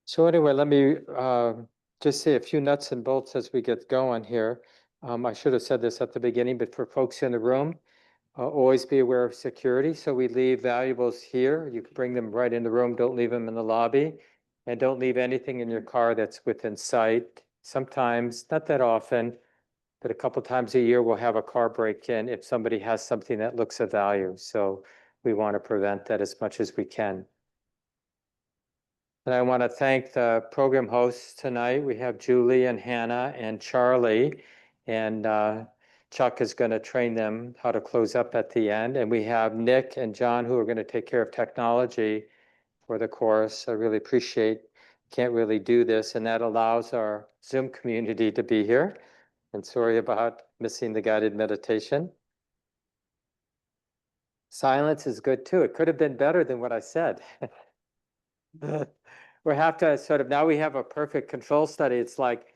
So anyway, let me just say a few nuts and bolts as we get going here. I should have said this at the beginning, but for folks in the room, always be aware of security. So we leave valuables here. You can bring them right in the room. Don't leave them in the lobby. And don't leave anything in your car that's within sight. Sometimes, not that often, but a couple times a year, we'll have a car break-in if somebody has something that looks of value. So we want to prevent that as much as we can. And I want to thank the program hosts tonight. We have Julie and Hannah and Charlie, and Chuck is going to train them how to close up at the end. And we have Nick and John who are going to take care of technology for the course. I really appreciate, can't really do this, and that allows our Zoom community to be here. And sorry about missing the guided meditation. Silence is good too. It could have been better than what I said. We have to sort of, now we have a perfect control study. It's like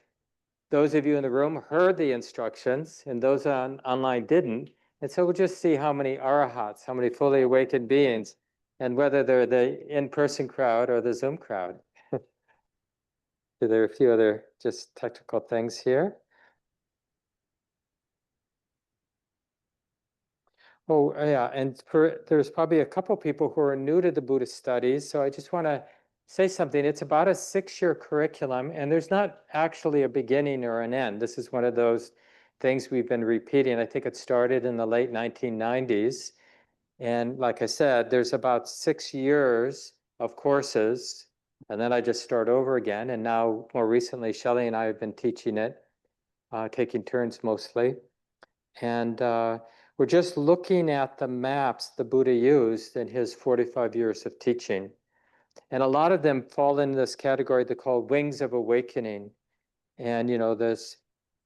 those of you in the room heard the instructions and those online didn't. And so we'll just see how many arahats, how many fully awakened beings, and whether they're the in-person crowd or the Zoom crowd. There are a few other just technical things here. Oh, yeah, and there's probably a couple people who are new to the Buddhist studies, so I just want to say something. It's about a 6-year curriculum, and there's not actually a beginning or an end. This is one of those things we've been repeating. I think it started in the late 1990s. And like I said, there's about 6 years of courses, and then I just start over again. And now, more recently, Shelley and I have been teaching it, taking turns mostly. And we're just looking at the maps the Buddha used in his 45 years of teaching. And a lot of them fall in this category they call wings of awakening. And, there's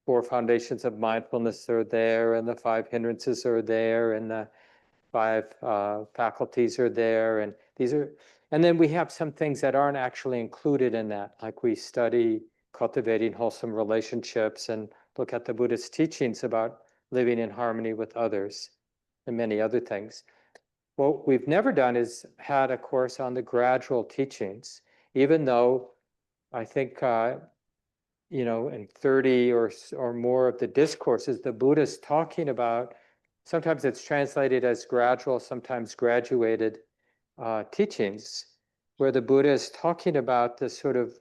4 foundations of mindfulness are there, and the 5 hindrances are there, and the 5 faculties are there. And and then we have some things that aren't actually included in that, like we study cultivating wholesome relationships and look at the Buddhist teachings about living in harmony with others, and many other things. What we've never done is had a course on the gradual teachings, even though I think, in 30 or more of the discourses, the Buddha is talking about, sometimes it's translated as gradual, sometimes graduated teachings, where the Buddha is talking about this sort of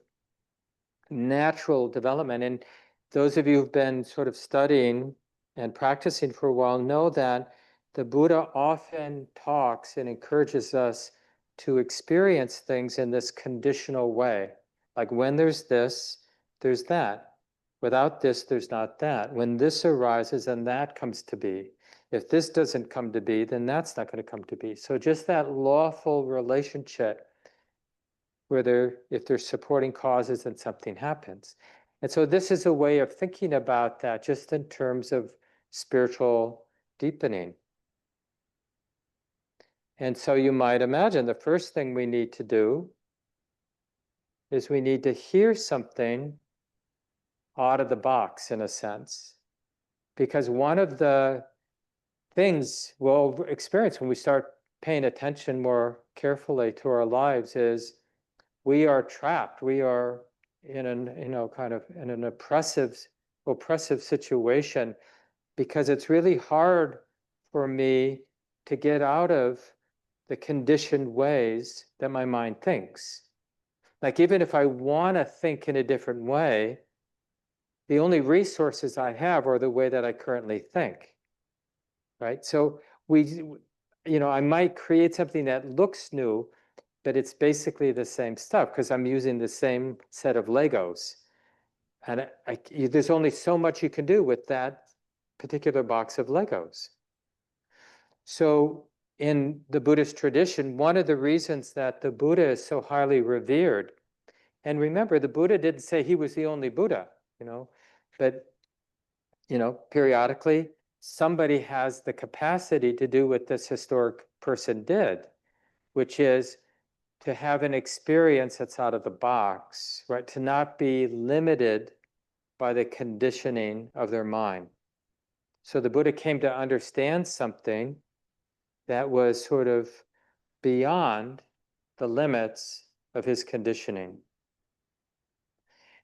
natural development. And those of you who've been sort of studying and practicing for a while know that the Buddha often talks and encourages us to experience things in this conditional way. Like when there's this, there's that. Without this, there's not that. When this arises, then that comes to be. If this doesn't come to be, then that's not going to come to be. So just that lawful relationship where if they're supporting causes and something happens. And so this is a way of thinking about that just in terms of spiritual deepening. And so you might imagine the first thing we need to do is we need to hear something out of the box, in a sense. Because one of the things we'll experience when we start paying attention more carefully to our lives is we are trapped. We are in an oppressive situation, because it's really hard for me to get out of the conditioned ways that my mind thinks. Like even if I want to think in a different way, the only resources I have are the way that I currently think, right? So I might create something that looks new, but it's basically the same stuff because I'm using the same set of Legos. And there's only so much you can do with that particular box of Legos. So in the Buddhist tradition, one of the reasons that the Buddha is so highly revered, and remember, the Buddha didn't say he was the only Buddha, but, periodically, somebody has the capacity to do what this historic person did, which is to have an experience that's out of the box, right? To not be limited by the conditioning of their mind. So the Buddha came to understand something that was sort of beyond the limits of his conditioning.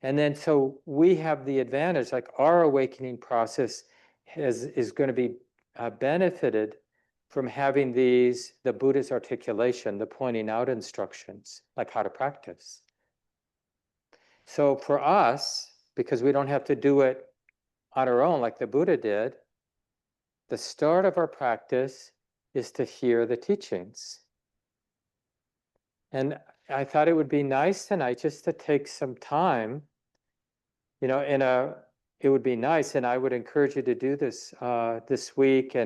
And then so we have the advantage, like our awakening process is going to be benefited from having the Buddha's articulation, the pointing out instructions, like how to practice. So for us, because we don't have to do it on our own like the Buddha did, the start of our practice is to hear the teachings. And I thought it would be nice tonight just to take some time, it would be nice, and I would encourage you to do this this week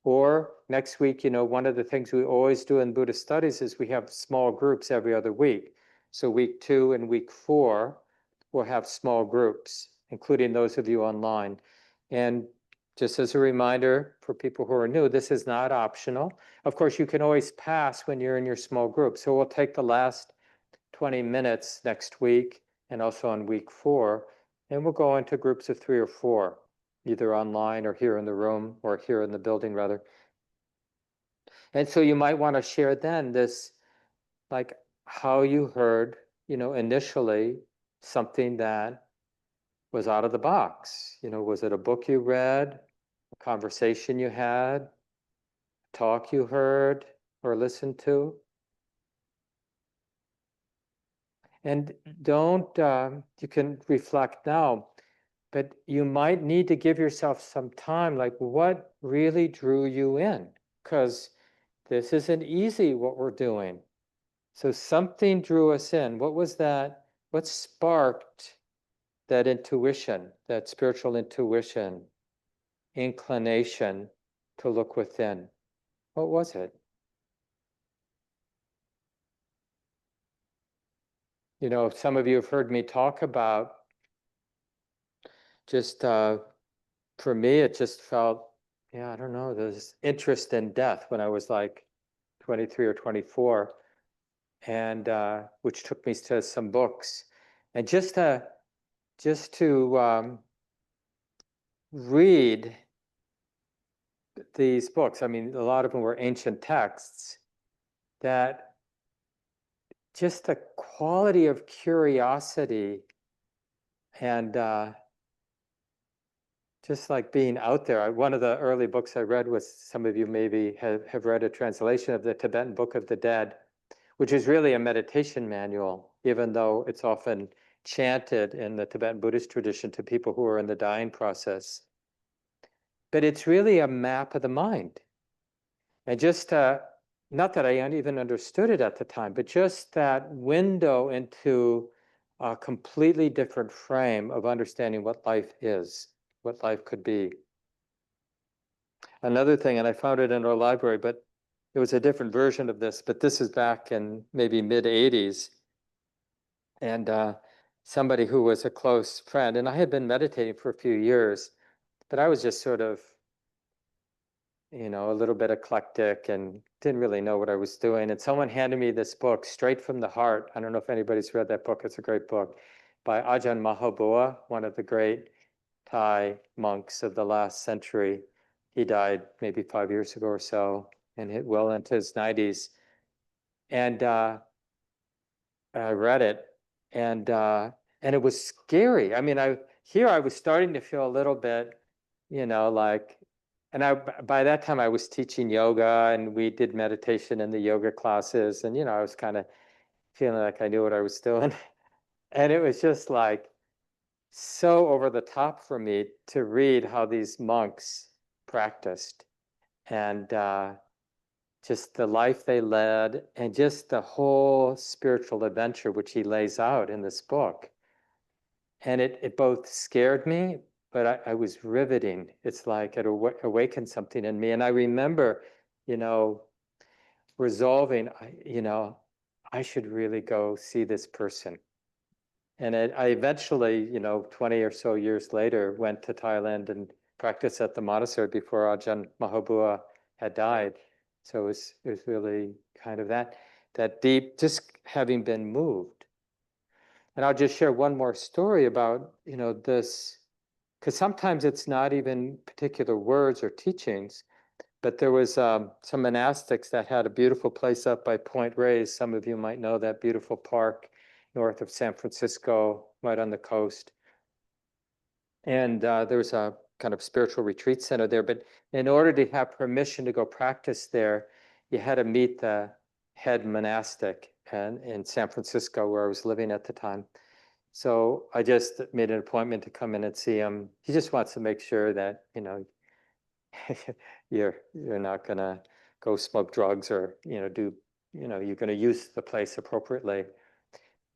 or next week. One of the things we always do in Buddhist studies is we have small groups every other week. So week 2 and week 4, we'll have small groups, including those of you online. And just as a reminder for people who are new, this is not optional. Of course, you can always pass when you're in your small group. So we'll take the last 20 minutes next week and also on week 4, and we'll go into groups of 3 or 4, either online or here in the room, or here in the building rather. And so you might want to share then this, like how you heard, initially something that was out of the box. Was it a book you read, a conversation you had, a talk you heard or listened to? And you can reflect now, but you might need to give yourself some time, like what really drew you in? Because this isn't easy, what we're doing. So something drew us in. What was that? What sparked that intuition, that spiritual intuition, inclination to look within? What was it? Some of you have heard me talk about just, for me, it just felt, I don't know, there's interest in death when I was like 23 or 24, and which took me to some books. And just to read these books, I mean, a lot of them were ancient texts, that just the quality of curiosity and just like being out there. One of the early books I read was, some of you maybe have read a translation of the Tibetan Book of the Dead, which is really a meditation manual, even though it's often chanted in the Tibetan Buddhist tradition to people who are in the dying process. But it's really a map of the mind. And just, not that I even understood it at the time, but just that window into a completely different frame of understanding what life is, what life could be. Another thing, and I found it in our library, but it was a different version of this, but this is back in maybe mid-80s. And somebody who was a close friend, and I had been meditating for a few years, but I was just sort of, a little bit eclectic and didn't really know what I was doing. And someone handed me this book, Straight from the Heart. I don't know if anybody's read that book. It's a great book by Ajahn Mahabua, one of the great Thai monks of the last century. He died maybe 5 years ago or so, and hit well into his 90s. And I read it, and it was scary. I mean, I was starting to feel a little bit, like, and by that time I was teaching yoga, and we did meditation in the yoga classes, and I was kind of feeling like I knew what I was doing. And it was just like so over the top for me to read how these monks practiced, and just the life they led, and just the whole spiritual adventure which he lays out in this book. And it both scared me, but I was riveting. It's like it awakened something in me. And I remember, resolving, I should really go see this person. And I eventually, 20 or so years later, went to Thailand and practiced at the monastery before Ajahn Mahabua had died. So it was really kind of that deep, just having been moved. And I'll just share one more story about, this, because sometimes it's not even particular words or teachings, but there was some monastics that had a beautiful place up by Point Reyes. Some of you might know that beautiful park north of San Francisco, right on the coast. And there was a kind of spiritual retreat center there. But in order to have permission to go practice there, you had to meet the head monastic in San Francisco, where I was living at the time. So I just made an appointment to come in and see him. He just wants to make sure that, you're not gonna go smoke drugs or, do, you're gonna use the place appropriately.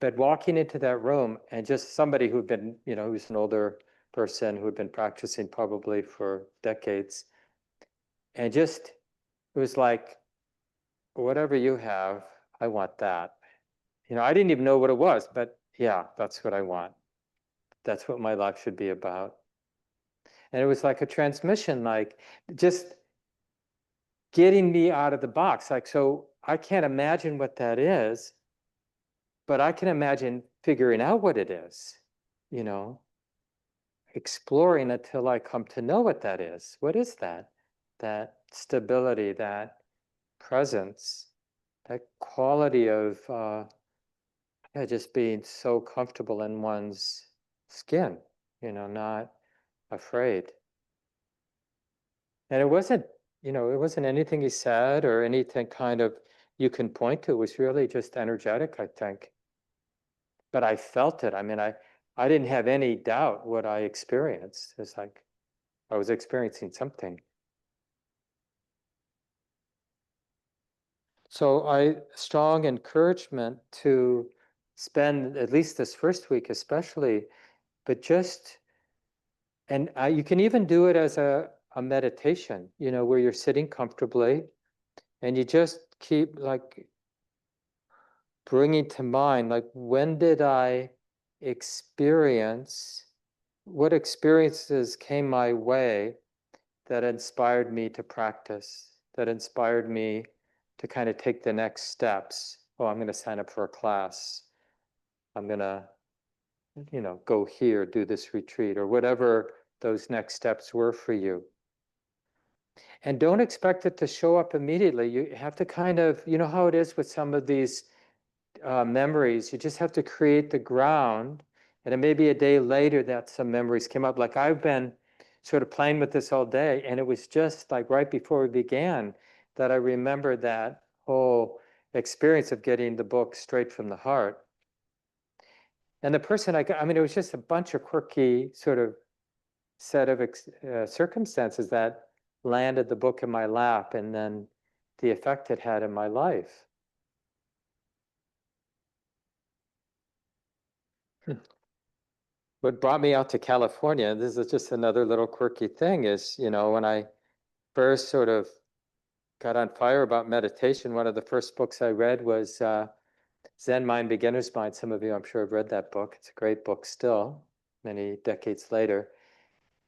But walking into that room and just somebody who'd been, who's an older person who had been practicing probably for decades, and just, it was like, whatever you have, I want that. I didn't even know what it was, but yeah, that's what I want. That's what my life should be about. And it was like a transmission, like just getting me out of the box. Like, so I can't imagine what that is, but I can imagine figuring out what it is, exploring until I come to know what that is. What is that? That stability, that presence, that quality of just being so comfortable in one's skin, not afraid. And it wasn't anything he said or anything kind of you can point to. It was really just energetic, I think. But I felt it. I mean, I didn't have any doubt what I experienced. It's like I was experiencing something. So strong encouragement to spend at least this first week especially, but just, and you can even do it as a meditation, where you're sitting comfortably and you just keep like bringing to mind, like, when did I experience, what experiences came my way that inspired me to practice, that inspired me to kind of take the next steps. Oh, I'm going to sign up for a class. I'm going to, go here, do this retreat, or whatever those next steps were for you. And don't expect it to show up immediately. You have to kind of, how it is with some of these memories, you just have to create the ground. And it may be a day later that some memories came up. Like I've been sort of playing with this all day, and it was just like right before we began that I remembered that whole experience of getting the book straight from the heart. And the person I mean, it was just a bunch of quirky sort of set of circumstances that landed the book in my lap, and then the effect it had in my life. What brought me out to California, this is just another little quirky thing, is, when I first sort of got on fire about meditation, one of the first books I read was Zen Mind, Beginner's Mind. Some of you, I'm sure, have read that book. It's a great book still, many decades later.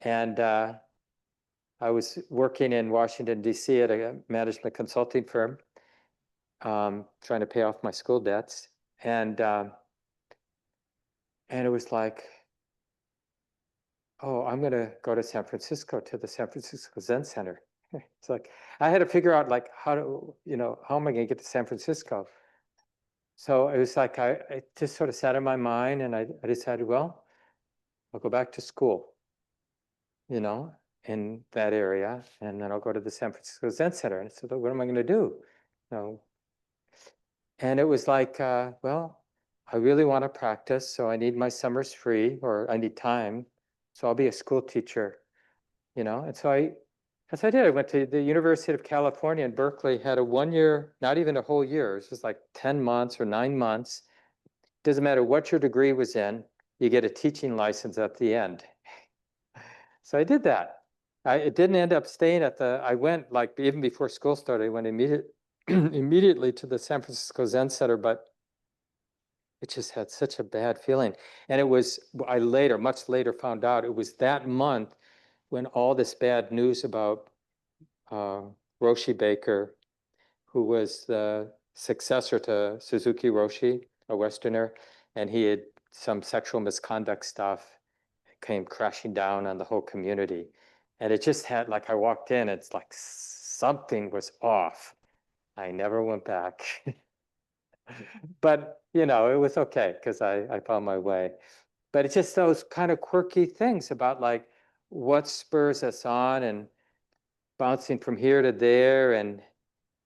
And I was working in Washington, D.C. at a management consulting firm, trying to pay off my school debts. And it was like, oh, I'm going to go to San Francisco, to the San Francisco Zen Center. It's like, I had to figure out like, how am I going to get to San Francisco? So it was like, I just sort of sat in my mind, and I decided, well, I'll go back to school, in that area, and then I'll go to the San Francisco Zen Center. And so what am I going to do? And it was like, well, I really want to practice, so I need my summers free, or I need time. So I'll be a school teacher, And so that's what I did. I went to the University of California in Berkeley, had a 1 year, not even a whole year. It was just like 10 months or 9 months. Doesn't matter what your degree was in, you get a teaching license at the end. So I did that. It didn't end up staying I went like even before school started, I went immediately to the San Francisco Zen Center, but it just had such a bad feeling. And it was, much later found out, it was that month when all this bad news about Roshi Baker, who was the successor to Suzuki Roshi, a Westerner, and he had some sexual misconduct stuff, came crashing down on the whole community. And it just had, like, I walked in, it's like something was off. I never went back. But, you know, it was okay because I found my way. But it's just those kind of quirky things about like what spurs us on and bouncing from here to there. And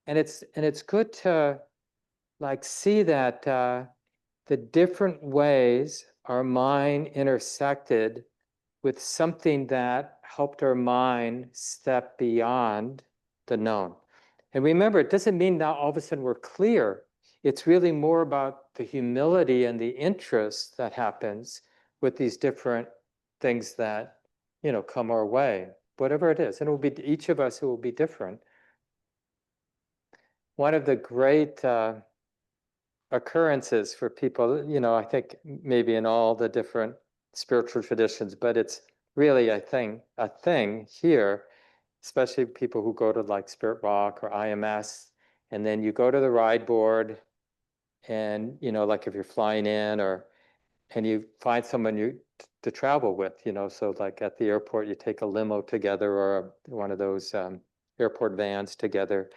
it's good to like see that the different ways our mind intersected with something that helped our mind step beyond the known. And remember, it doesn't mean now all of a sudden we're clear. It's really more about the humility and the interest that happens with these different things that, come our way, whatever it is. And it will be each of us, it will be different. One of the great occurrences for people, I think maybe in all the different spiritual traditions, but it's really a thing here, especially people who go to like Spirit Rock or IMS, and then you go to the ride board, and like if you're flying in and you find someone to travel with, so like at the airport you take a limo together or one of those airport vans together.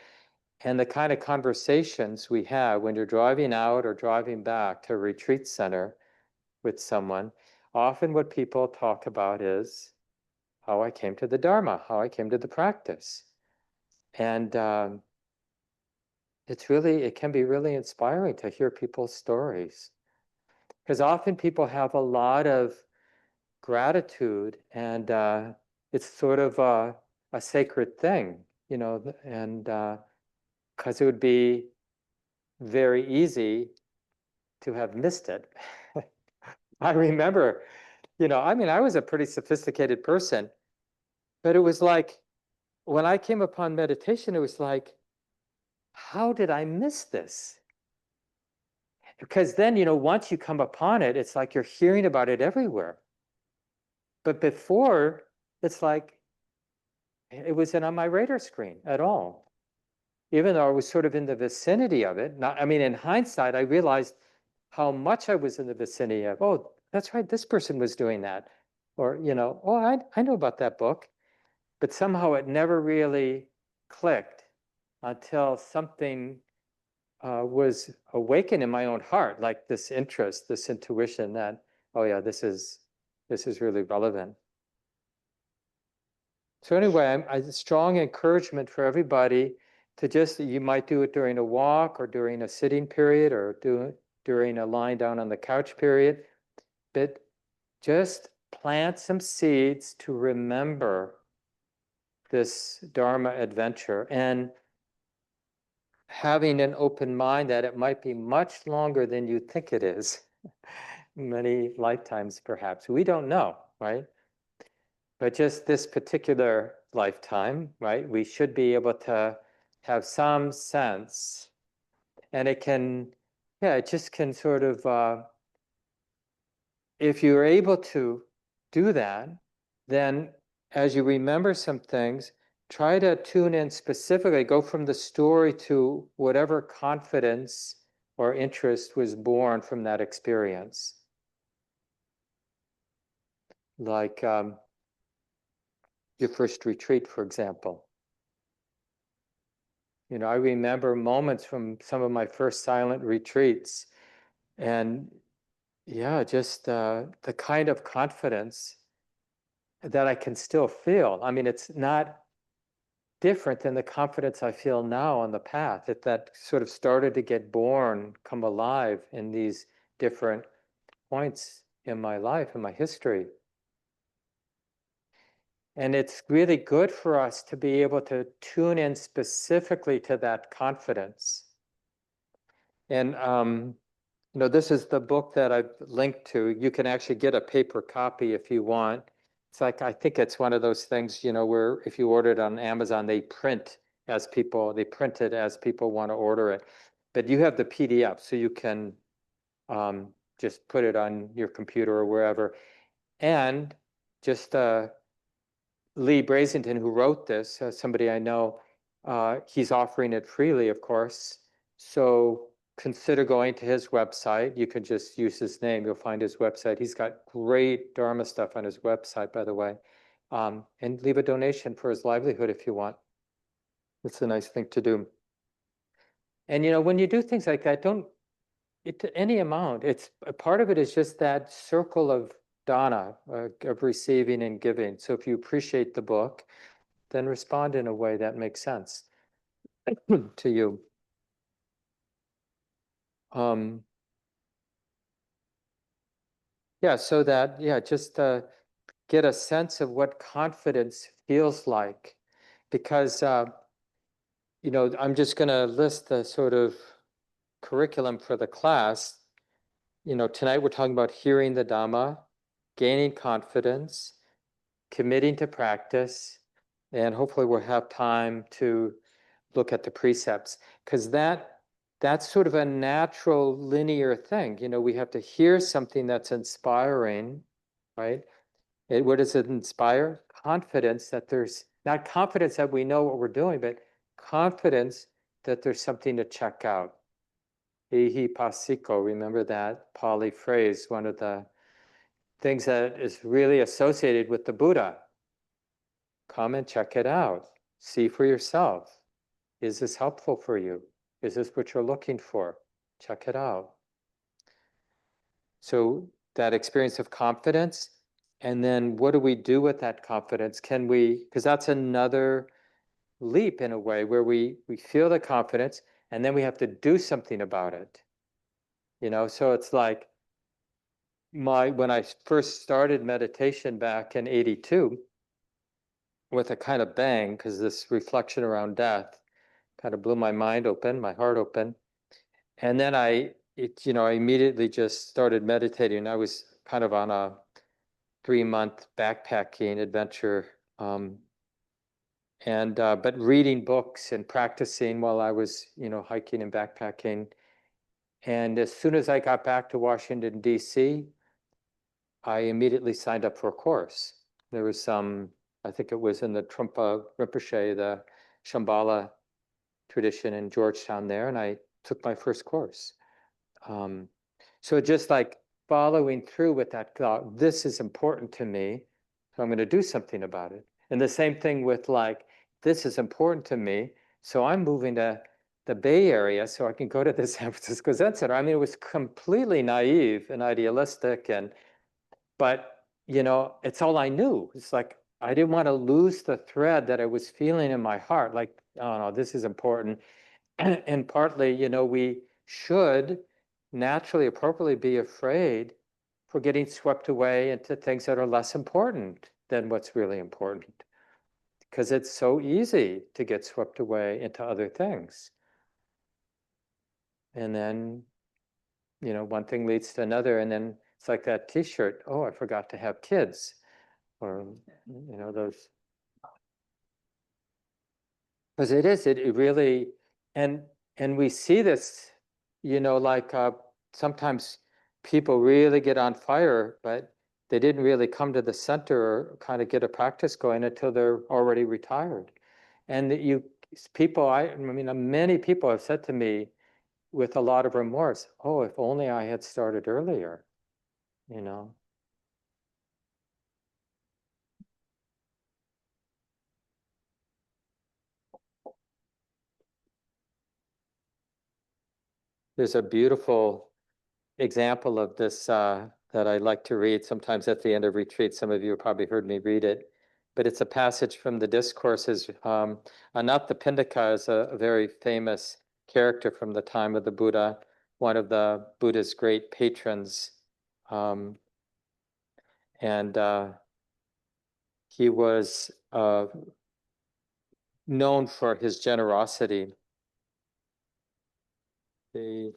And the kind of conversations we have when you're driving out or driving back to a retreat center with someone, often what people talk about is how I came to the Dharma, how I came to the practice. And it can be really inspiring to hear people's stories. Because often people have a lot of gratitude, and it's sort of a sacred thing, and because it would be very easy to have missed it. I remember, I was a pretty sophisticated person, but it was like when I came upon meditation, it was like, how did I miss this? Because then, once you come upon it, it's like you're hearing about it everywhere. But before, it's like it wasn't on my radar screen at all, even though I was sort of in the vicinity of it. Not, I mean, in hindsight, I realized how much I was in the vicinity of, oh, that's right, this person was doing that. Or, oh, I know about that book. But somehow it never really clicked until something was awakened in my own heart, like this interest, this intuition that, oh yeah, this is really relevant. So anyway, I strong encouragement for everybody to just, you might do it during a walk or during a sitting period or during a lying down on the couch period, but just plant some seeds to remember this Dharma adventure and having an open mind that it might be much longer than you think it is, many lifetimes perhaps. We don't know, right? But just this particular lifetime, right? We should be able to have some sense, and it just can sort of, if you're able to do that, then as you remember some things, try to tune in specifically, go from the story to whatever confidence or interest was born from that experience. Like your first retreat, for example. I remember moments from some of my first silent retreats, and yeah, just the kind of confidence that I can still feel. I mean, it's not different than the confidence I feel now on the path. That sort of started to get born, come alive in these different points in my life, in my history. And it's really good for us to be able to tune in specifically to that confidence. And this is the book that I've linked to. You can actually get a paper copy if you want. It's like, I think it's one of those things, where if you order it on Amazon, they print it as people want to order it. But you have the PDF, so you can just put it on your computer or wherever. And just Lee Brazington, who wrote this, somebody I know, he's offering it freely, of course. So consider going to his website. You can just use his name. You'll find his website. He's got great Dharma stuff on his website, by the way. And leave a donation for his livelihood if you want. It's a nice thing to do. And when you do things like that, don't any amount. It's a part of it is just that circle of dana, of receiving and giving. So if you appreciate the book, then respond in a way that makes sense to you. Yeah, so that, yeah, just get a sense of what confidence feels like. Because, I'm just going to list the sort of curriculum for the class. Tonight we're talking about hearing the Dhamma, gaining confidence, committing to practice, and hopefully we'll have time to look at the precepts, because that's sort of a natural linear thing. We have to hear something that's inspiring, right? What does it inspire? Confidence that there's, not confidence that we know what we're doing, but confidence that there's something to check out. Ihi pasiko, remember that Pali phrase, one of the things that is really associated with the Buddha. Come and check it out. See for yourself. Is this helpful for you? Is this what you're looking for? Check it out. So that experience of confidence, and then what do we do with that confidence? Can we, because that's another leap in a way where we feel the confidence and then we have to do something about it. So it's like when I first started meditation back in 82 with a kind of bang, because this reflection around death kind of blew my mind open, my heart open. And then I immediately just started meditating. I was kind of on a 3-month backpacking adventure, but reading books and practicing while I was, hiking and backpacking. And as soon as I got back to Washington, D.C., I immediately signed up for a course. There was I think it was in the Trungpa Rinpoche, the Shambhala tradition in Georgetown there, and I took my first course. So just like following through with that thought, this is important to me, so I'm going to do something about it. And the same thing with like, this is important to me, so I'm moving to the Bay Area so I can go to the San Francisco Zen Center. I mean, it was completely naive and idealistic, but it's all I knew. It's like I didn't want to lose the thread that I was feeling in my heart. Like, oh no, this is important. And partly, we should naturally, appropriately be afraid for getting swept away into things that are less important than what's really important. Because it's so easy to get swept away into other things. And then, one thing leads to another, and then it's like that t-shirt, oh, I forgot to have kids. Or, those. Because it really, and we see this, like sometimes people really get on fire, but they didn't really come to the center or kind of get a practice going until they're already retired. And people, I mean, many people have said to me with a lot of remorse, oh, if only I had started earlier, you know. There's a beautiful example of this that I like to read sometimes at the end of retreats. Some of you have probably heard me read it, but it's a passage from the discourses. Anathapindika is a very famous character from the time of the Buddha, one of the Buddha's great patrons. And he was known for his generosity.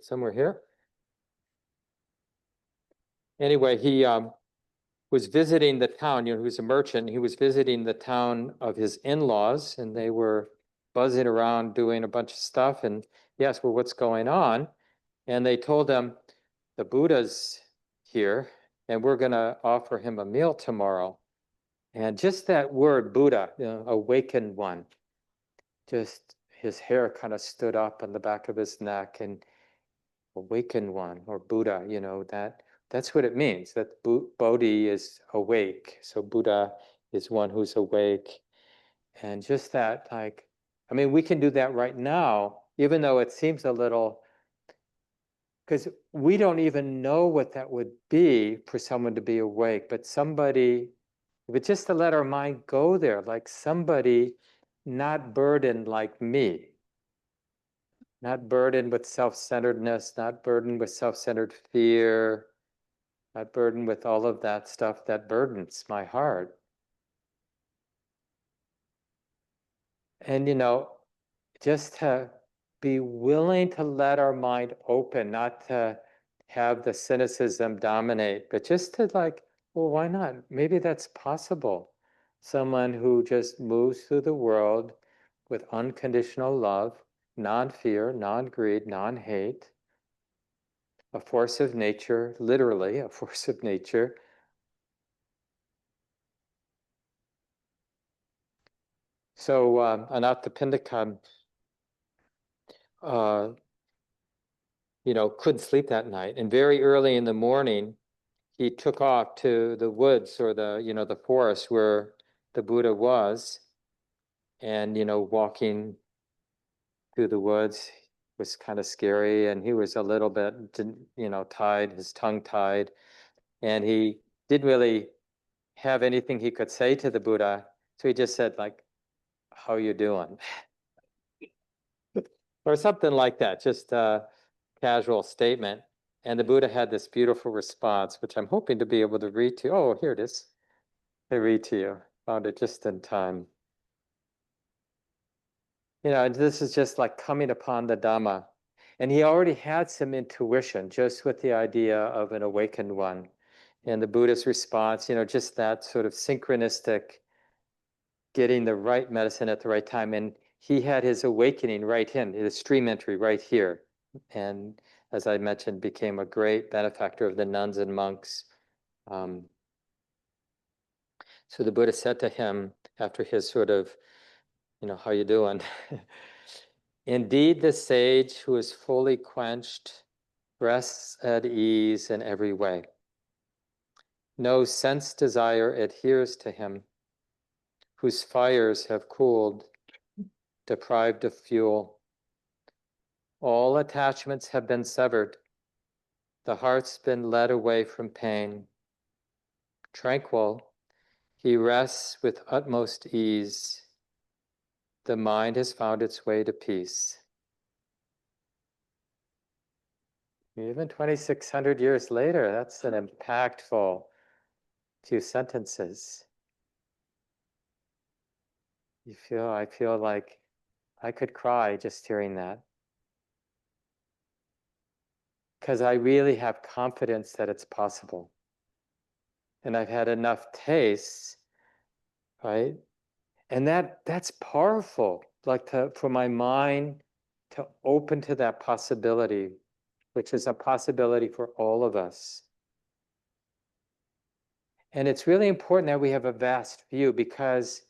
Somewhere here. Anyway, he was visiting the town, he was a merchant. He was visiting the town of his in-laws, and they were buzzing around doing a bunch of stuff. And he asked, well, what's going on? And they told him, the Buddha's here, and we're going to offer him a meal tomorrow. And just that word, Buddha, awakened one, just his hair kind of stood up on the back of his neck, and awakened one, or Buddha, that's what it means, that Bodhi is awake. So Buddha is one who's awake. And just that, like, I mean, we can do that right now, even though it seems a little because we don't even know what that would be for someone to be awake, but somebody, but just to let our mind go there, like somebody not burdened like me, not burdened with self-centeredness, not burdened with self-centered fear, not burdened with all of that stuff that burdens my heart. And, just to be willing to let our mind open, not to have the cynicism dominate, but just to like, well, why not? Maybe that's possible. Someone who just moves through the world with unconditional love, non-fear, non-greed, non-hate, a force of nature, literally a force of nature. So Anathapindika, couldn't sleep that night. And very early in the morning, he took off to the woods or the forest where the Buddha was. And, walking through the woods was kind of scary. And he was a little bit, tied, his tongue tied. And he didn't really have anything he could say to the Buddha. So he just said, like, how you doing? Or something like that, just a casual statement. And the Buddha had this beautiful response, which I'm hoping to be able to read to you. Oh, here it is. I read to you. Found it just in time. This is just like coming upon the Dhamma. And he already had some intuition just with the idea of an awakened one. And the Buddha's response, just that sort of synchronistic getting the right medicine at the right time. And he had his awakening right in, his stream entry right here. And as I mentioned, became a great benefactor of the nuns and monks. So the Buddha said to him after his sort of, how you doing? Indeed, the sage who is fully quenched rests at ease in every way. No sense desire adheres to him, whose fires have cooled, deprived of fuel. All attachments have been severed. The heart's been led away from pain. Tranquil, he rests with utmost ease. The mind has found its way to peace. Even 2,600 years later, that's an impactful few sentences. I feel like I could cry just hearing that. Because I really have confidence that it's possible. And I've had enough tastes, right? And that's powerful, like for my mind to open to that possibility, which is a possibility for all of us. And it's really important that we have a vast view, because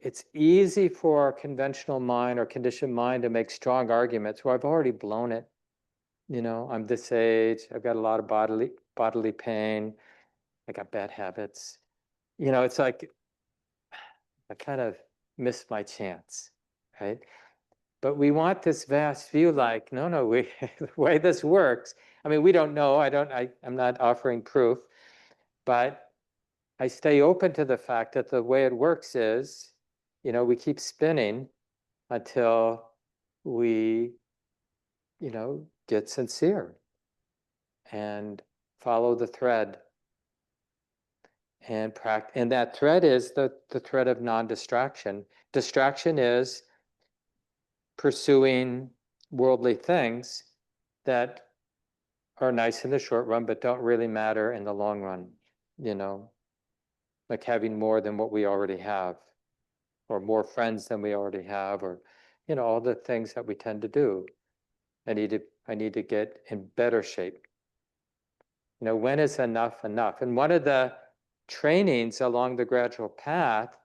it's easy for our conventional mind or conditioned mind to make strong arguments. Well, I've already blown it. I'm this age, I've got a lot of bodily pain, I got bad habits. It's like I kind of missed my chance, right? But we want this vast view, like, no, the way this works, I mean, we don't know, I'm not offering proof, but I stay open to the fact that the way it works is, we keep spinning until we, get sincere and follow the thread. And that thread is the thread of non-distraction. Distraction is pursuing worldly things that are nice in the short run, but don't really matter in the long run, like having more than what we already have, or more friends than we already have, or, all the things that we tend to do. I need to get in better shape. When is enough enough? And one of the trainings along the gradual path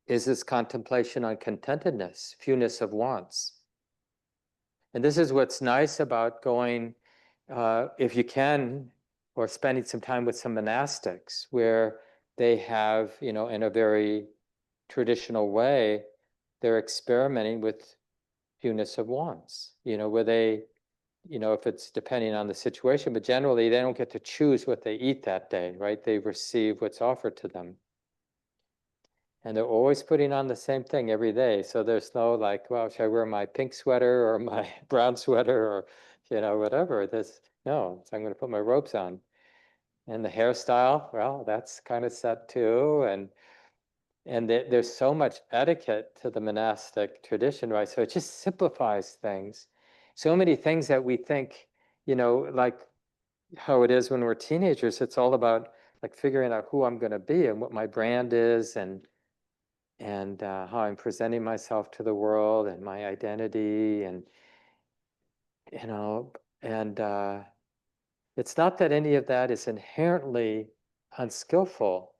is this contemplation on contentedness, fewness of wants. And this is what's nice about going, if you can, or spending some time with some monastics where they have, in a very traditional way, they're experimenting with fewness of wants, where they if it's depending on the situation, but generally they don't get to choose what they eat that day, right? They receive what's offered to them. And they're always putting on the same thing every day. So there's no like, well, should I wear my pink sweater or my brown sweater or, whatever. No, so I'm going to put my robes on. And the hairstyle, well, that's kind of set too. And there's so much etiquette to the monastic tradition, right? So it just simplifies things. So many things that we think, like how it is when we're teenagers, it's all about like figuring out who I'm going to be and what my brand is and how I'm presenting myself to the world and my identity and you know and it's not that any of that is inherently unskillful,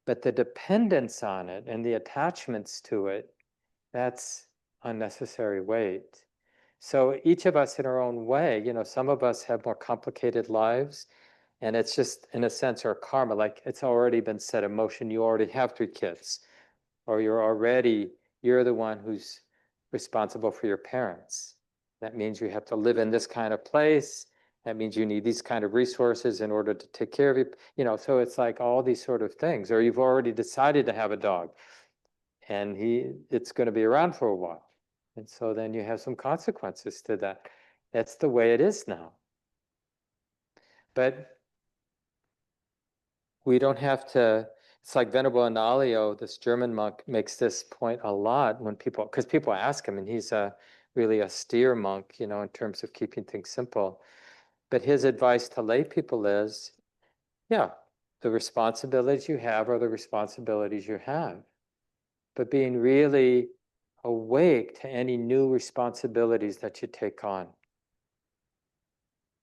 but the dependence on it and the attachments to it, that's unnecessary weight. So each of us in our own way, some of us have more complicated lives, and it's just in a sense our karma, like it's already been set in motion. You already have 3 kids, or you're the one who's responsible for your parents. That means you have to live in this kind of place. That means you need these kind of resources in order to take care of you. So it's like all these sort of things. Or you've already decided to have a dog and it's going to be around for a while. And so then you have some consequences to that. That's the way it is now. But we don't have to, it's like Venerable Analayo, this German monk, makes this point a lot because people ask him, and he's a really austere monk, in terms of keeping things simple. But his advice to lay people is, yeah, the responsibilities you have are the responsibilities you have. But being really awake to any new responsibilities that you take on.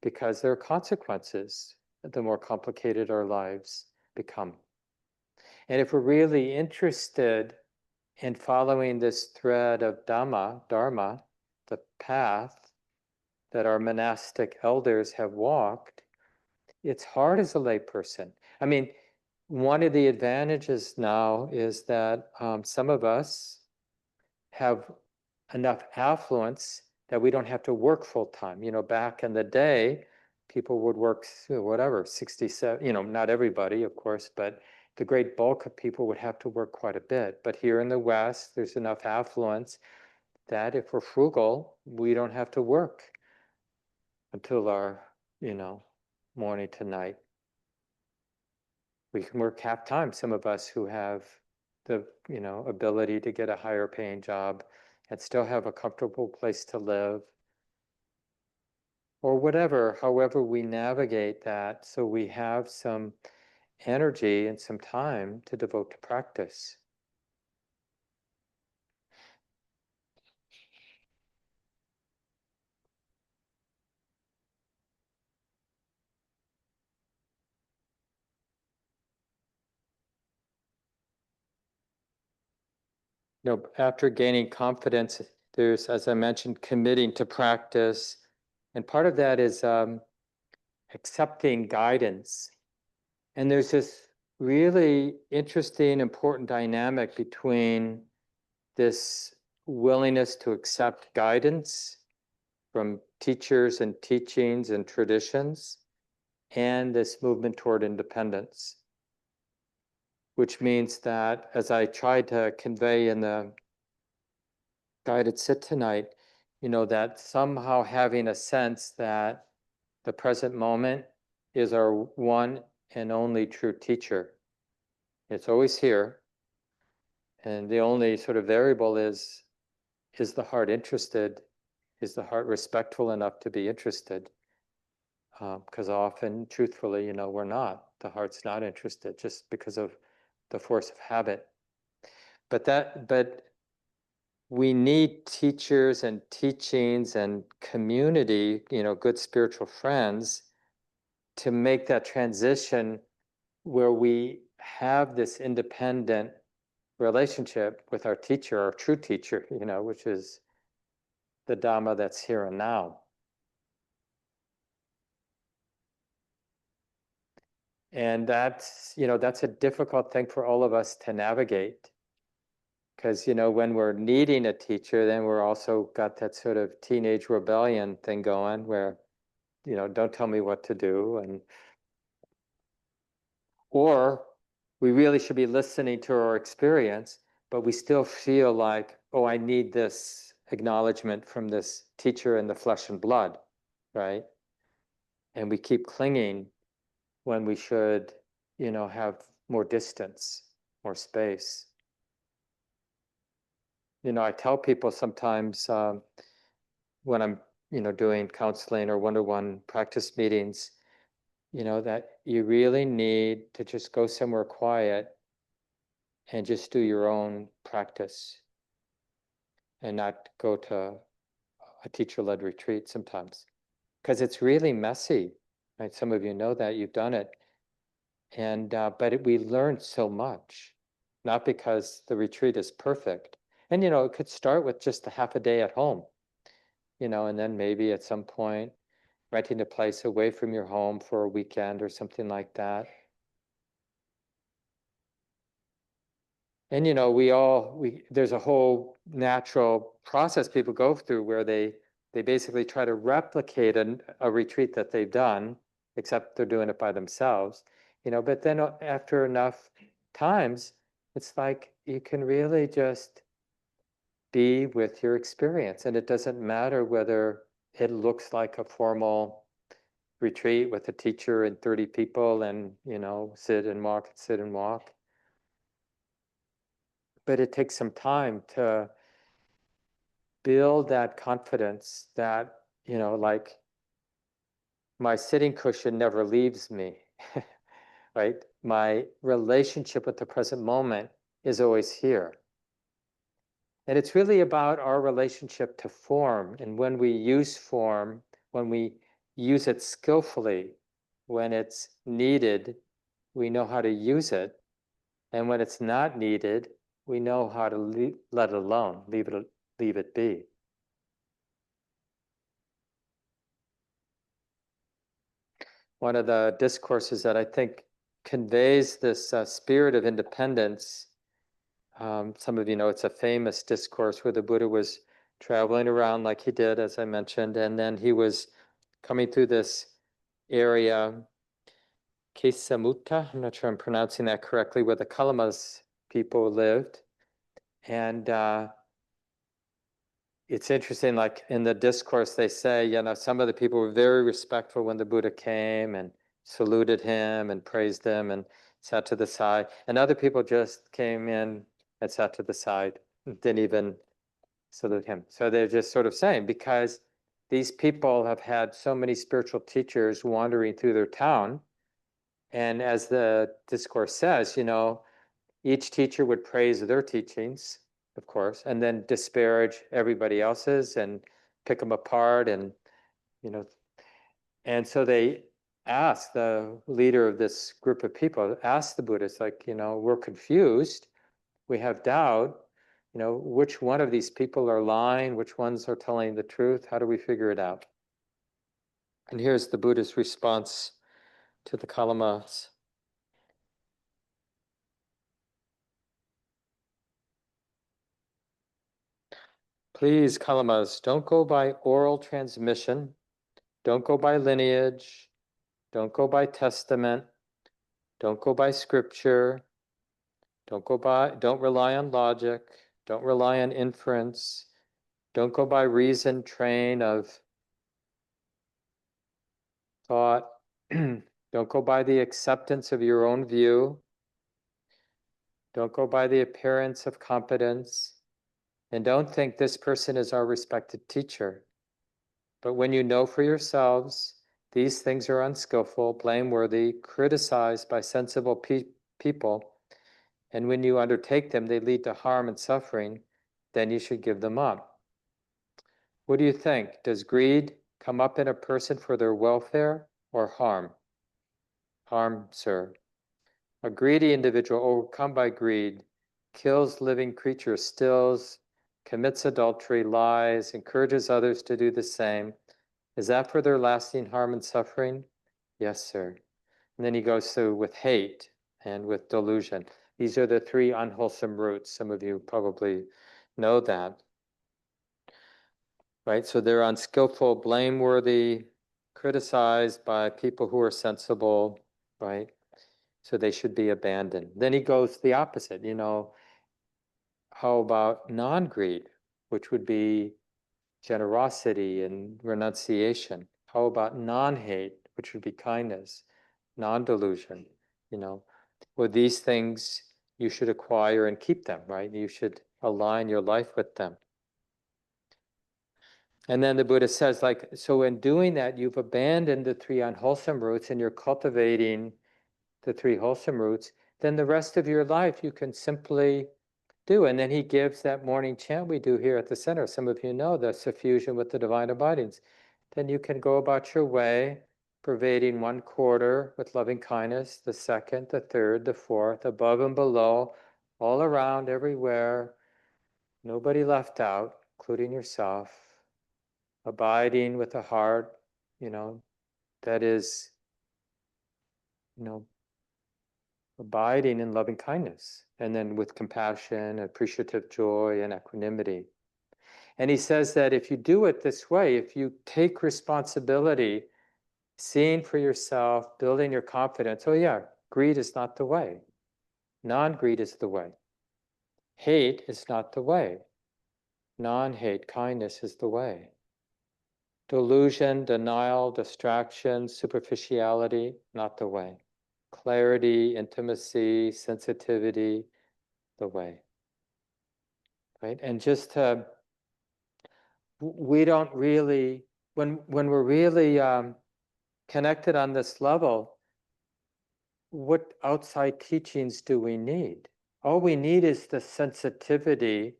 Because there are consequences the more complicated our lives become. And if we're really interested in following this thread of Dharma, the path that our monastic elders have walked, it's hard as a layperson. I mean, one of the advantages now is that some of us have enough affluence that we don't have to work full time. Back in the day, people would work, whatever, 67, not everybody, of course, but the great bulk of people would have to work quite a bit. But here in the West, there's enough affluence that if we're frugal, we don't have to work until our, morning to night. We can work half time. Some of us who have the, ability to get a higher paying job and still have a comfortable place to live, or whatever, however we navigate that, so we have some energy and some time to devote to practice. After gaining confidence, there's, as I mentioned, committing to practice. And part of that is accepting guidance. And there's this really interesting, important dynamic between this willingness to accept guidance from teachers and teachings and traditions, and this movement toward independence, which means that, as I tried to convey in the guided sit tonight, that somehow having a sense that the present moment is our one and only true teacher. It's always here. And the only sort of variable is the heart interested? Is the heart respectful enough to be interested? Because often, truthfully, we're not. The heart's not interested just because of the force of habit. But we need teachers and teachings and community, good spiritual friends, to make that transition where we have this independent relationship with our teacher, our true teacher, which is the Dhamma that's here and now. And that's a difficult thing for all of us to navigate, Because, when we're needing a teacher, then we're also got that sort of teenage rebellion thing going where, don't tell me what to do. Or we really should be listening to our experience, but we still feel like, oh, I need this acknowledgement from this teacher in the flesh and blood, right? And we keep clinging when we should, have more distance, more space. I tell people sometimes when I'm, doing counseling or one-to-one practice meetings, that you really need to just go somewhere quiet and just do your own practice and not go to a teacher-led retreat sometimes. Because it's really messy, right? Some of you know that, you've done it. And but we learn so much, not because the retreat is perfect. And it could start with just a half a day at home, and then maybe at some point renting a place away from your home for a weekend or something like that. And there's a whole natural process people go through where they basically try to replicate a retreat that they've done, except they're doing it by themselves. But then after enough times, it's like you can really just be with your experience, and it doesn't matter whether it looks like a formal retreat with a teacher and 30 people and sit and walk and sit and walk. But it takes some time to build that confidence that, like my sitting cushion never leaves me, right? My relationship with the present moment is always here. And it's really about our relationship to form. And when we use form, when we use it skillfully, when it's needed, we know how to use it. And when it's not needed, we know how to let it alone, leave it be. One of the discourses that I think conveys this spirit of independence, some of you know it's a famous discourse where the Buddha was traveling around like he did, as I mentioned, and then he was coming through this area, Kesamutta, I'm not sure I'm pronouncing that correctly, where the Kalamas people lived. And it's interesting, like in the discourse, they say, some of the people were very respectful when the Buddha came and saluted him and praised him and sat to the side. And other people just came in and sat to the side, didn't even salute him. So they're just sort of saying, because these people have had so many spiritual teachers wandering through their town. And as the discourse says, each teacher would praise their teachings, of course, and then disparage everybody else's and pick them apart. And so they asked the leader of this group of people, asked the Buddhists, like, we're confused, we have doubt, which one of these people are lying, which ones are telling the truth, how do we figure it out? And here's the Buddha's response to the Kalamas. Please, Kalamas, don't go by oral transmission, don't go by lineage, don't go by testament, don't go by scripture, don't rely on logic, don't rely on inference, don't go by reason train of thought, don't go by the acceptance of your own view, don't go by the appearance of competence, and don't think this person is our respected teacher. But when you know for yourselves, these things are unskillful, blameworthy, criticized by sensible people, and when you undertake them, they lead to harm and suffering, then you should give them up. What do you think? Does greed come up in a person for their welfare or harm? Harm, sir. A greedy individual overcome by greed kills living creatures, steals, commits adultery, lies, encourages others to do the same. Is that for their lasting harm and suffering? Yes, sir. And then he goes through with hate and with delusion. These are the three unwholesome roots. Some of you probably know that, right? So they're unskillful, blameworthy, criticized by people who are sensible, right? So they should be abandoned. Then he goes the opposite, how about non-greed, which would be generosity and renunciation? How about non-hate, which would be kindness, non-delusion, Well, these things you should acquire and keep them, right? You should align your life with them. And then the Buddha says, so in doing that, you've abandoned the three unwholesome roots and you're cultivating the three wholesome roots. Then the rest of your life you can simply do. And then he gives that morning chant we do here at the center. Some of you know the suffusion with the divine abidings. Then you can go about your way, pervading 1/4 with loving kindness, the second, the third, the fourth, above and below, all around, everywhere, nobody left out, including yourself, abiding with a heart, that is, abiding in loving kindness, and then with compassion, appreciative joy, and equanimity. And he says that if you do it this way, if you take responsibility, seeing for yourself, building your confidence, oh yeah, greed is not the way. Non-greed is the way. Hate is not the way. Non-hate, kindness is the way. Delusion, denial, distraction, superficiality, not the way. Clarity, intimacy, sensitivity, the way. Right? And just we don't really, when we're really connected on this level, what outside teachings do we need? All we need is the sensitivity,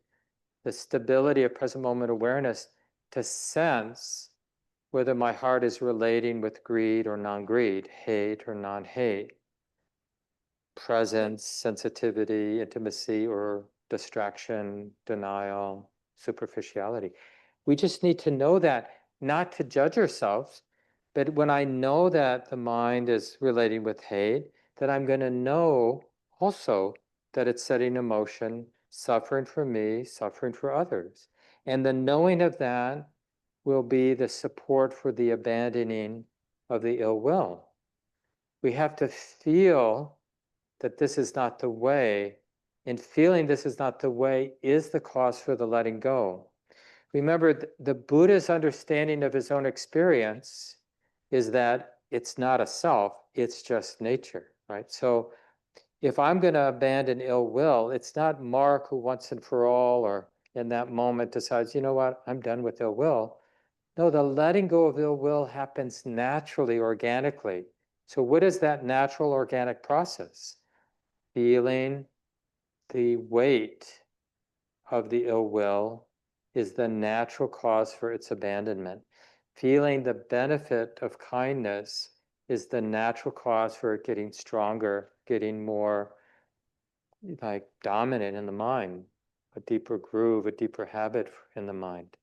the stability of present moment awareness to sense whether my heart is relating with greed or non-greed, hate or non-hate, presence, sensitivity, intimacy, or distraction, denial, superficiality. We just need to know that, not to judge ourselves, but when I know that the mind is relating with hate, that I'm going to know also that it's setting emotion, suffering for me, suffering for others. And the knowing of that will be the support for the abandoning of the ill will. We have to feel that this is not the way, and feeling this is not the way is the cause for the letting go. Remember, the Buddha's understanding of his own experience is that it's not a self, it's just nature, right? So if I'm going to abandon ill will, it's not Mark who once and for all or in that moment decides, you know what, I'm done with ill will. No, the letting go of ill will happens naturally, organically. So what is that natural organic process? Feeling the weight of the ill will is the natural cause for its abandonment. Feeling the benefit of kindness is the natural cause for it getting stronger, getting more dominant in the mind, a deeper groove, a deeper habit in the mind.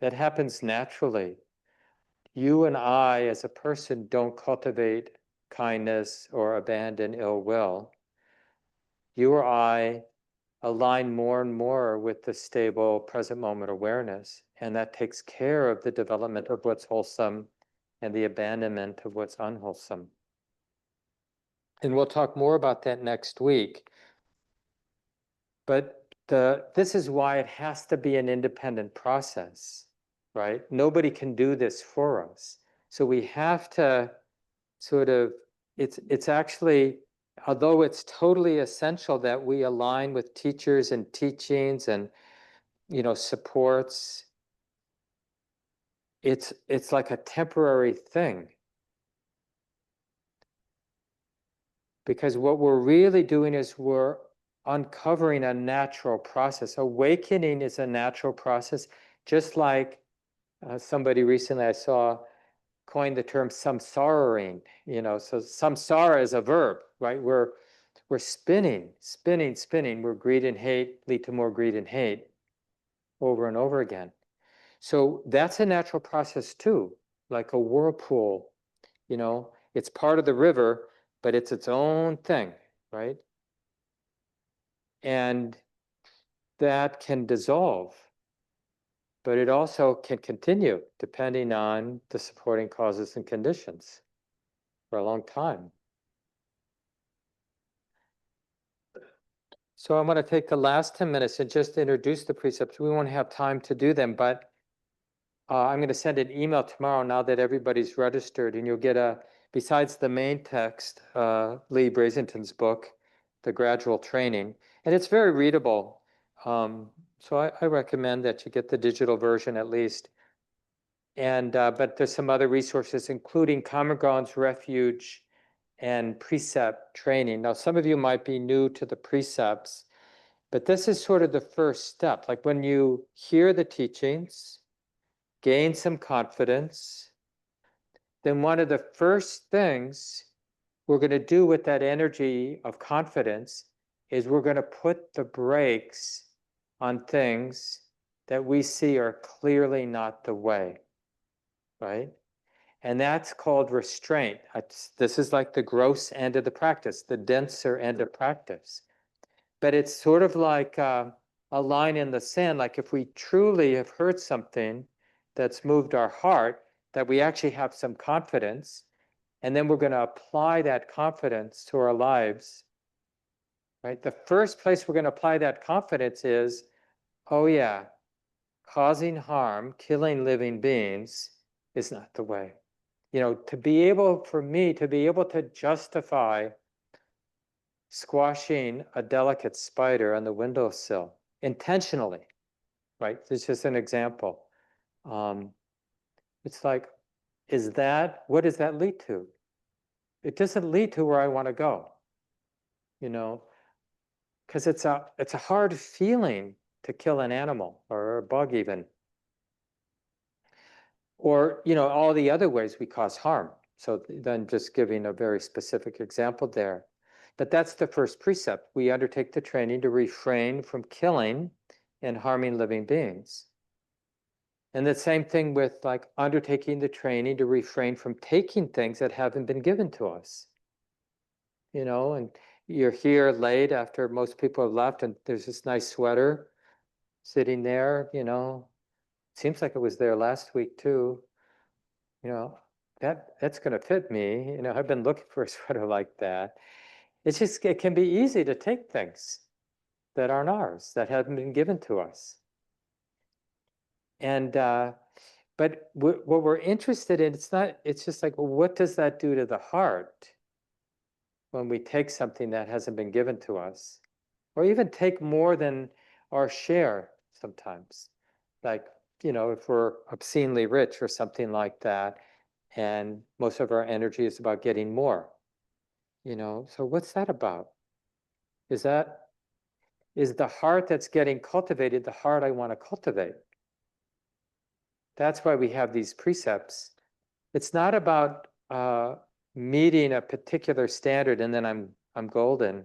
That happens naturally. You and I, as a person, don't cultivate kindness or abandon ill will. You or I align more and more with the stable present moment awareness, and that takes care of the development of what's wholesome and the abandonment of what's unwholesome. And we'll talk more about that next week. But this is why it has to be an independent process, right? Nobody can do this for us. So we have to sort of, it's actually, although it's totally essential that we align with teachers and teachings and supports, it's like a temporary thing. Because what we're really doing is we're uncovering a natural process. Awakening is a natural process, just like somebody recently I saw coined the term samsaraing, so samsara is a verb, right? We're spinning, where greed and hate lead to more greed and hate over and over again. So that's a natural process too, like a whirlpool, it's part of the river, but it's its own thing, right? And that can dissolve, but it also can continue depending on the supporting causes and conditions for a long time. So I'm going to take the last 10 minutes and just introduce the precepts. We won't have time to do them, but I'm going to send an email tomorrow now that everybody's registered, and you'll get besides the main text, Lee Brazenton's book, The Gradual Training, and it's very readable. So I recommend that you get the digital version at least. And but there's some other resources, including Common Ground's Refuge and Precept Training. Now, some of you might be new to the precepts, but this is sort of the first step. Like when you hear the teachings, gain some confidence, then one of the first things we're going to do with that energy of confidence is we're going to put the brakes on things that we see are clearly not the way, right? And that's called restraint. This is like the gross end of the practice, the denser end of practice. But it's sort of like a line in the sand, like if we truly have heard something that's moved our heart, that we actually have some confidence, and then we're going to apply that confidence to our lives, right? The first place we're going to apply that confidence is, oh yeah, causing harm, killing living beings is not the way. You know, for me to be able to justify squashing a delicate spider on the windowsill intentionally, right? This is just an example. It's like, what does that lead to? It doesn't lead to where I want to go, you know, because it's a hard feeling to kill an animal or a bug even. Or, you know, all the other ways we cause harm. So then just giving a very specific example there. But that's the first precept. We undertake the training to refrain from killing and harming living beings. And the same thing with like undertaking the training to refrain from taking things that haven't been given to us. You know, and you're here late after most people have left, and there's this nice sweater sitting there, you know. Seems like it was there last week too. You know, that's going to fit me. You know, I've been looking for a sweater like that. It's just, it can be easy to take things that aren't ours, that haven't been given to us. And, but what we're interested in, it's just like, well, what does that do to the heart when we take something that hasn't been given to us? Or even take more than our share sometimes. Like, you know, if we're obscenely rich or something like that, and most of our energy is about getting more, you know, so what's that about? Is the heart that's getting cultivated the heart I want to cultivate? That's why we have these precepts. It's not about meeting a particular standard and then I'm golden,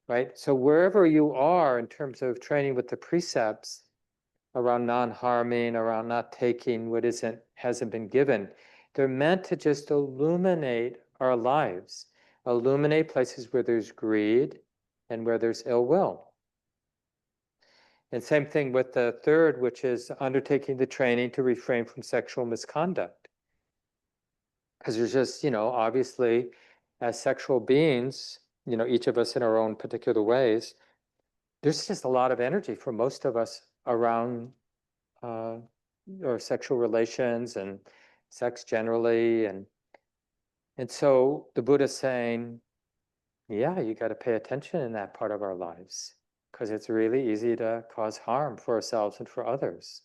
right? So wherever you are in terms of training with the precepts around non-harming, around not taking what hasn't been given, they're meant to just illuminate our lives, illuminate places where there's greed and where there's ill will. And same thing with the third, which is undertaking the training to refrain from sexual misconduct. Because there's just, you know, obviously, as sexual beings, you know, each of us in our own particular ways, there's just a lot of energy for most of us around or sexual relations and sex generally. And so the Buddha's saying, yeah, you got to pay attention in that part of our lives, because it's really easy to cause harm for ourselves and for others.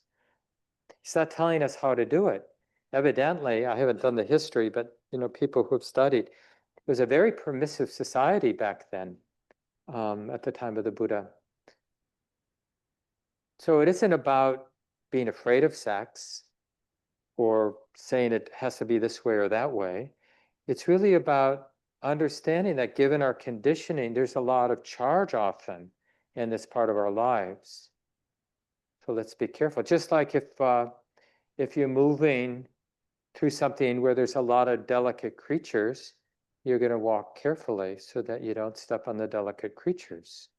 He's not telling us how to do it. Evidently, I haven't done the history, but you know, people who have studied, it was a very permissive society back then, at the time of the Buddha. So it isn't about being afraid of sex or saying it has to be this way or that way. It's really about understanding that given our conditioning, there's a lot of charge often in this part of our lives. So let's be careful. Just like if you're moving through something where there's a lot of delicate creatures, you're going to walk carefully so that you don't step on the delicate creatures.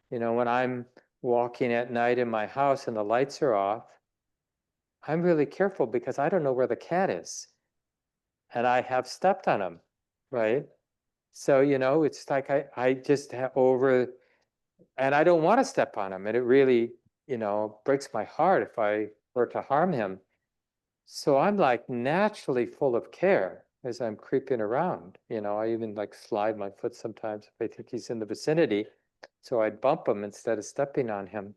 When I'm walking at night in my house and the lights are off, I'm really careful because I don't know where the cat is. And I have stepped on him, right? So, it's like I just have and I don't want to step on him. And it really, breaks my heart if I were to harm him. So I'm like naturally full of care as I'm creeping around. I even like slide my foot sometimes if I think he's in the vicinity. So I'd bump him instead of stepping on him.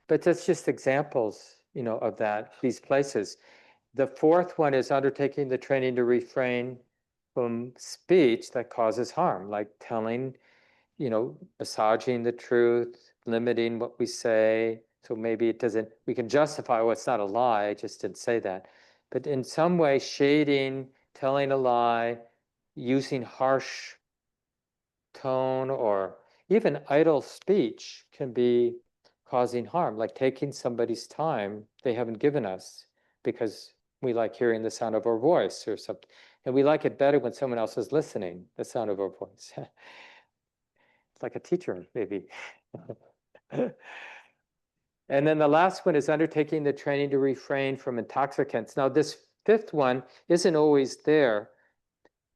But that's just examples, of these places. The fourth one is undertaking the training to refrain from speech that causes harm, like telling, massaging the truth, limiting what we say. So maybe we can justify, oh, it's not a lie, I just didn't say that. But in some way, shading, telling a lie, using harsh tone, or even idle speech can be causing harm, like taking somebody's time they haven't given us because we like hearing the sound of our voice or something. And we like it better when someone else is listening, the sound of our voice. It's like a teacher, maybe. And then the last one is undertaking the training to refrain from intoxicants. Now, this fifth one isn't always there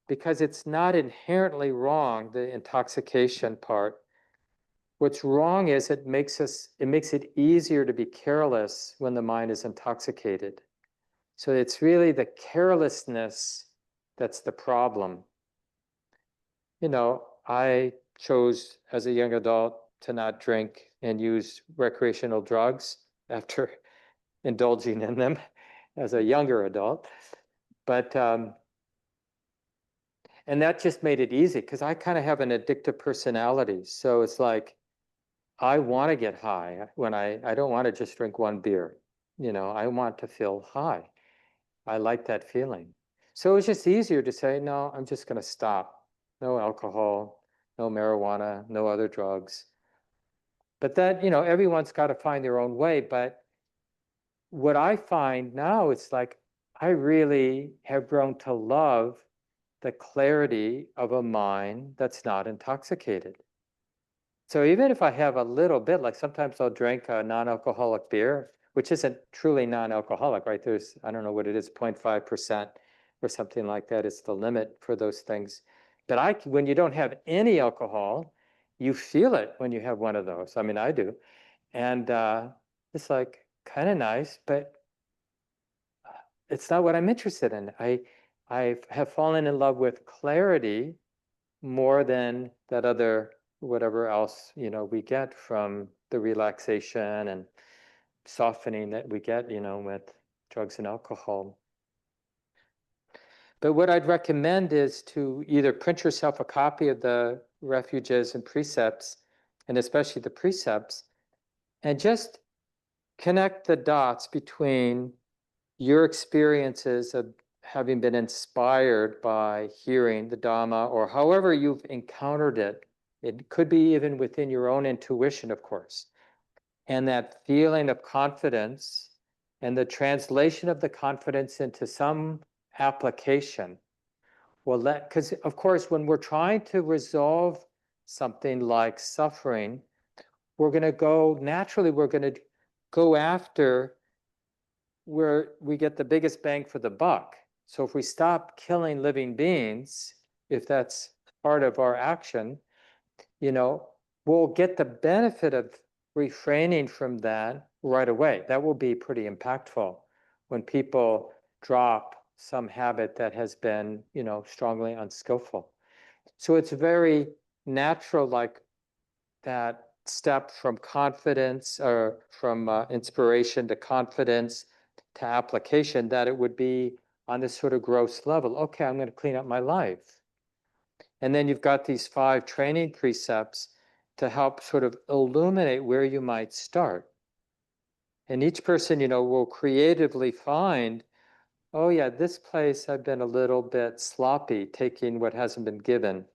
because it's not inherently wrong, the intoxication part. What's wrong is it makes it easier to be careless when the mind is intoxicated. So it's really the carelessness that's the problem. I chose as a young adult to not drink and use recreational drugs after indulging in them as a younger adult. But, and that just made it easy because I kind of have an addictive personality. So it's like, I want to get high when I don't want to just drink one beer. I want to feel high. I like that feeling. So it's just easier to say, no, I'm just going to stop. No alcohol, no marijuana, no other drugs. But that, everyone's got to find their own way. But what I find now, it's like I really have grown to love the clarity of a mind that's not intoxicated. So even if I have a little bit, like sometimes I'll drink a non-alcoholic beer, which isn't truly non-alcoholic, right? There's, I don't know what it is, 0.5% or something like that is the limit for those things. But when you don't have any alcohol, you feel it when you have one of those. I mean, I do. And it's like kind of nice, but it's not what I'm interested in. I have fallen in love with clarity more than that other whatever else we get from the relaxation and softening that we get with drugs and alcohol. But what I'd recommend is to either print yourself a copy of the refuges and precepts, and especially the precepts, and just connect the dots between your experiences of having been inspired by hearing the Dhamma, or however you've encountered it. It could be even within your own intuition, of course. And that feeling of confidence and the translation of the confidence into some application because of course, when we're trying to resolve something like suffering, we're going to go after where we get the biggest bang for the buck. So if we stop killing living beings, if that's part of our action, we'll get the benefit of refraining from that right away. That will be pretty impactful when people drop some habit that has been, strongly unskillful. So it's very natural, like that step from confidence or from inspiration to confidence to application, that it would be on this sort of gross level. Okay, I'm going to clean up my life. And then you've got these 5 training precepts to help sort of illuminate where you might start. And each person, will creatively find, oh yeah, this place I've been a little bit sloppy taking what hasn't been given.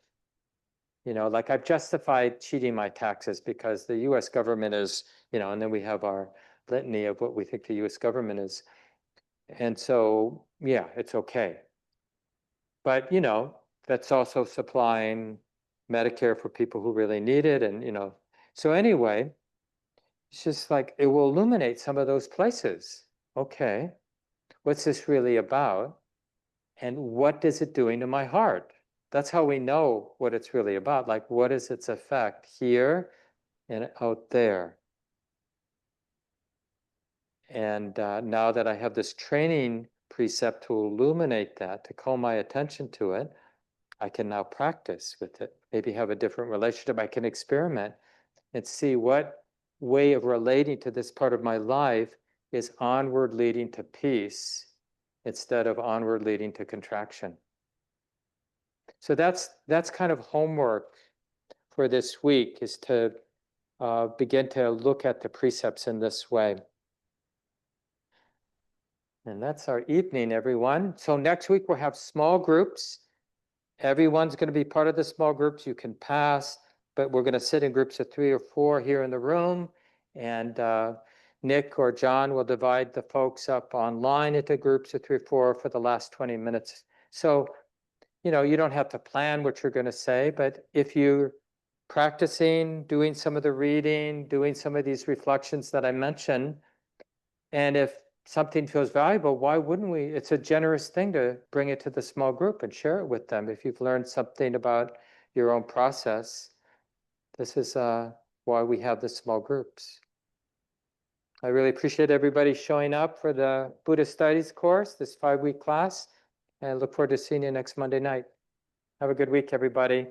Like I've justified cheating my taxes because the US government is, and then we have our litany of what we think the US government is. And so, yeah, it's okay. But, that's also supplying Medicare for people who really need it. And, so anyway, it's just like, it will illuminate some of those places. Okay, what's this really about? And what is it doing to my heart? That's how we know what it's really about. Like, what is its effect here and out there? And now that I have this training precept to illuminate that, to call my attention to it, I can now practice with it, maybe have a different relationship. I can experiment and see what way of relating to this part of my life is onward leading to peace instead of onward leading to contraction. So that's kind of homework for this week, is to begin to look at the precepts in this way. And that's our evening, everyone. So next week we'll have small groups. Everyone's going to be part of the small groups. You can pass, but we're going to sit in groups of 3 or 4 here in the room. And Nick or John will divide the folks up online into groups of 3 or 4 for the last 20 minutes. So, you don't have to plan what you're going to say, but if you're practicing, doing some of the reading, doing some of these reflections that I mentioned, and if something feels valuable, why wouldn't we? It's a generous thing to bring it to the small group and share it with them. If you've learned something about your own process, this is why we have the small groups. I really appreciate everybody showing up for the Buddhist Studies course, this 5-week class, and I look forward to seeing you next Monday night. Have a good week, everybody.